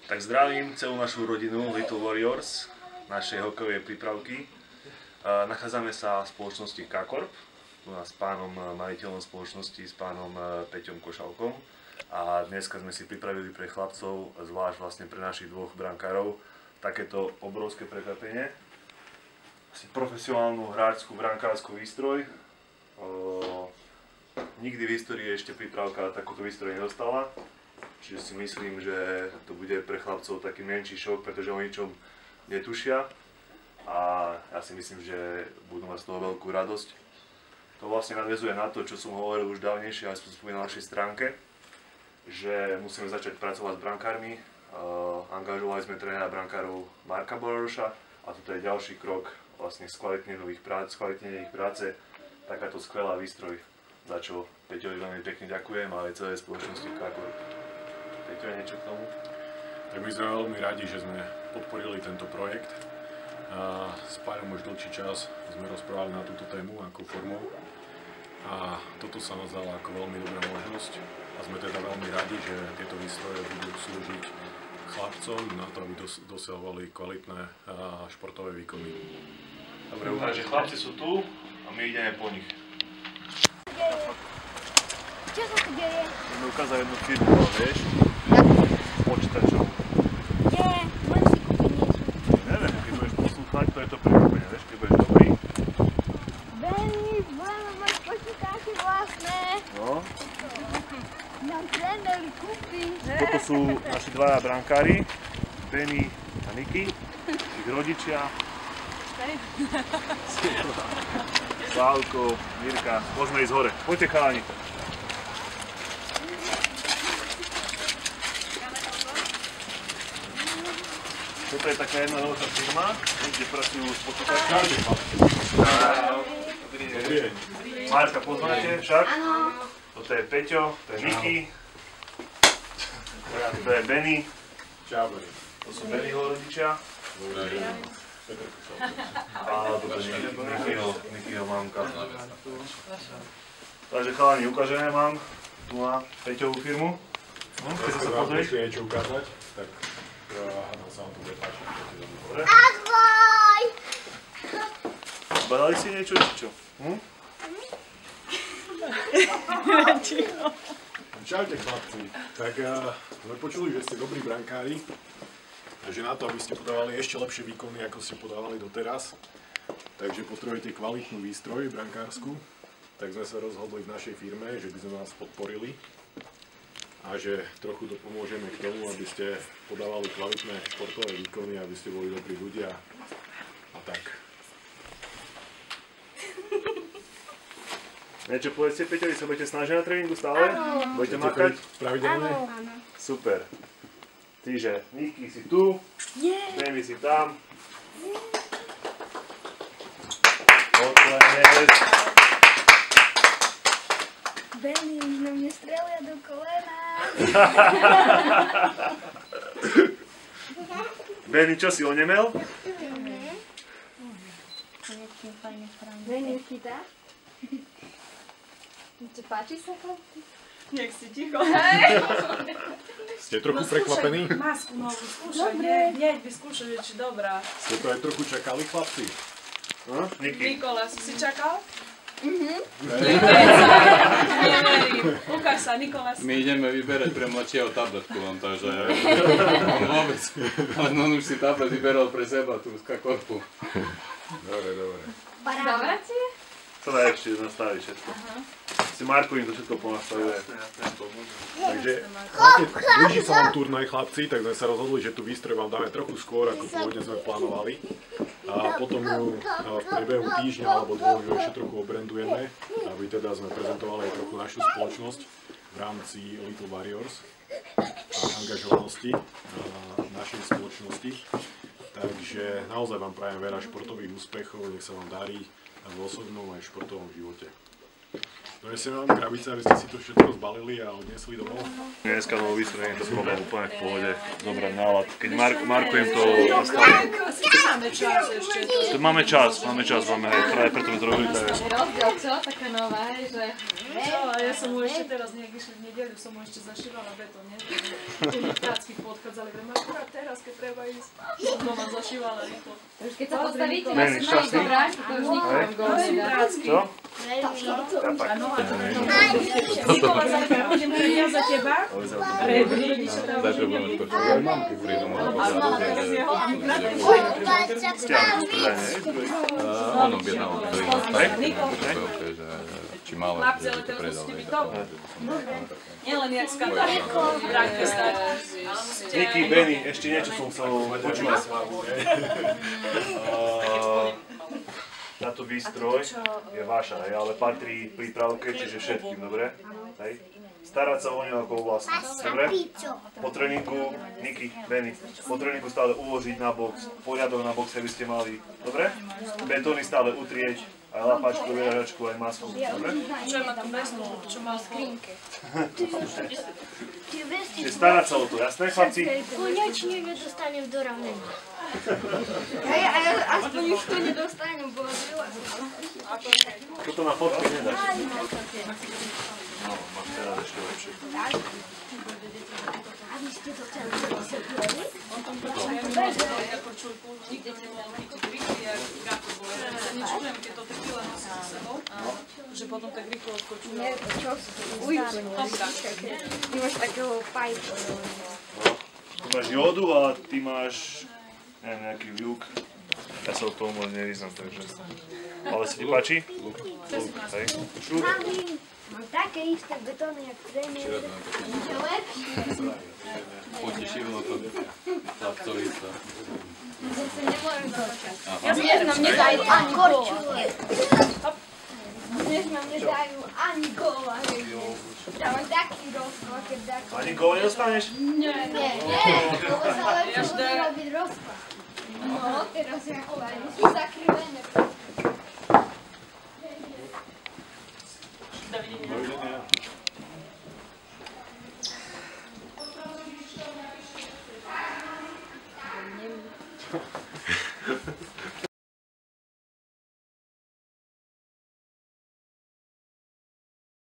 Tak zdravím celú našu rodinu Little Warriors, našej hokejovej prípravky. Nachádzame sa v spoločnosti K-Corp, s pánom majiteľom spoločnosti, s pánom Peťom Košalkom. A dneska sme si pripravili pre chlapcov, zvlášť vlastne pre našich dvoch brankárov, takéto obrovské prekvapenie. Asi profesionálnu hráčskú brankárskú výstroj. Nikdy v histórii ešte prípravka takúto výstroj nedostala. Čiže si myslím, že to bude pre chlapcov taký menší šok, pretože o ničom netušia. A ja si myslím, že budú mať z toho veľkú radosť. To vlastne nadväzuje na to, čo som hovoril už dávnejšie, aj som spomínal na našej stránke, že musíme začať pracovať s brankármi. Angažovali sme trénera brankárov Marka Boroša a toto je ďalší krok vlastne skvalitnenie ich práce. Takáto skvelá výstroj, za čo Peťovi veľmi pekne ďakujem, ale aj celej spoločnosti K-Corp. Peťo, niečo k tomu? Tak my sme veľmi radi, že sme podporili tento projekt. S Páľom už dlhší čas sme rozprávali na túto tému, ako formou. A toto sa nás dalo ako veľmi dobrá možnosť. A sme teda veľmi radi, že tieto výstroje budú slúžiť chlapcom na to, aby dosahovali kvalitné športové výkony. Dobre, takže chlapci sú tu a my ideme po nich. Čo sa tu deje? Chceme ukázať jednu firmu, vieš? Počítačov. Môžeš si kúpiť niečo. Neviem, keď budeš poslúchať, to je to prekvapenie, vieš, keď budeš dobrý. Benny, budeme mať počítače vlastné. No. Nám tréner kúpi. Toto sú naši dvaja brankári, Benny a Niky, ich rodičia. Slávko, Mirka, môžeme ísť hore. Poďte chalani. Toto je taká jedna veľká firma, kde pracujú s počítačmi. Dobrý deň. Marka poznáte však? Áno. Toto je Peťo, to je Niky. To je Benny. Čau. To sú Bennyho rodičia. A toto je Nikyho mamka. Takže chalani, ukážeme vám tu na Peťovú firmu. Chcete sa pozrieť? Chcete niečo ukázať, tak sa vám tu bude páčiť. Ahoj! Badali si niečo, či čo? Čaute chlapci, tak sme počuli, že ste dobrí brankári a že na to, aby ste podávali ešte lepšie výkony, ako ste podávali doteraz, takže potrebujete kvalitnú výstroj brankársku, tak sme sa rozhodli v našej firme, že by sme vás podporili a že trochu dopomôžeme k tomu, aby ste podávali kvalitné športové výkony, aby ste boli dobrí ľudia a tak. Niečo povedzte, Peťo, vy sa budete snažiť na tréningu stále? Áno. Budete makať? Pravidelne? Áno. Super. Tyže, Niky si tu, Benny si tam. Otlenec. Benny už na mne strelia do kolena. Benny, čo si onemel? Benny, chytáš? Čo, páči sa chlapci? Nech si ticho. Ste trochu prekvapení? Masku novú skúšaj, Dobre. hneď vyskúšaj, či dobrá. Ste to aj trochu čakali chlapci? Niky. Nikolas, si čakal? Mhm. Neverím. Ukáž sa, Nikolas. My ideme vyberať pre mladšieho tabletku len, takže on vôbec, ale on už si tablet vyberal pre seba tu z K-Corpu. Dobre, dobre. Dobre ti je? Co najlepšie nastaví všetko. Si Marko im to všetko ponastavuje. Takže blíži sa vám turnaj chlapci, tak sme sa rozhodli, že tú výstroj vám dáme trochu skôr, ako pôvodne sme plánovali. A potom ju v priebehu týždňa alebo dvoch ju ešte trochu obrandujeme, aby teda sme prezentovali aj trochu našu spoločnosť v rámci Little Warriors a angažovanosti našej spoločnosti. Takže naozaj vám prajem veľa športových úspechov, nech sa vám darí v osobnom aj športovom živote. Donesiem vám krabice, aby ste si to všetko zbalili a odniesli domov. Dneska nový výstroj, to problém úplne v pohode, dobrá nálad. Keď Marko im to nastaví. Máme čas ešte. To máme čas, hej, práve preto sme to robili. Rozdiel, čo? Taká nová, hej, že... Čo, a ja som mu ešte teraz nejak išli v nedeľu, som mu ešte zašívala betón, nie? Tu mi prácky podchádzali, vrem, akurát teraz, keď treba ísť. Som doma zašívala rýchlo. Už keď sa postavíte na Meni, semaji šťastný? do bránky, to už nikto vám go nedá. Čo? Nikola, zajtra budem predia za teba. Zajtra budeme skočiť. Prídu mu on objednal či máme, Chlapci, ale teraz musíte byť dobrý. Nielen jak skandálne, bránke stať. Niky, Benny, ešte niečo som chcel počúvať. Táto výstroj je vaša, hej, ale patrí prípravke, čiže všetkým, dobre? Hej. Starať sa o ňu ako o vlastnosť, dobre? Po tréningu, Niky, Benny, po tréningu stále uložiť na box, poriadok na boxe by ste mali, dobre? Betóny stále utrieť, aj lapačku, vyražačku, aj masku, dobre? Čo ma tam beznú, čo mal v skrinke. Čiže starať sa o to, jasné, chlapci? Konečne nedostanem do ramena. Hej, a ja aspoň už to nedostanem, bolo Toto na fotke nedáš. No, máš teraz ešte lepšie. Aby ste to chceli vysvetlili? On tam pracuje, ja počul, nikde nemal chytiť griky, jak gato bolo. Nečujem, keď to tequila nosí so sebou, že potom tak rýchlo odskočujú. Nie, čo? Ty máš takého pajku. Ty máš jodu a ty máš, neviem, nejaký ľuk. Ja sa o tom moc nevyznam, takže... Ale sa ti páči? Ľuk, hej. Šup. Mám také isté betóny, jak tréner. Je lepšie. Potešilo to chlapcovi sa. Zase nemôžem dočať. Dnes nám nedajú ani góla. Dnes nám nedajú ani góla. Ja mám taký rozklad, keď dáš. Ani gól nedostaneš? Nie, lebo sa lepšie robiť rozklad. No, teraz ja hľadím, sú zakrivené. Dovidenia.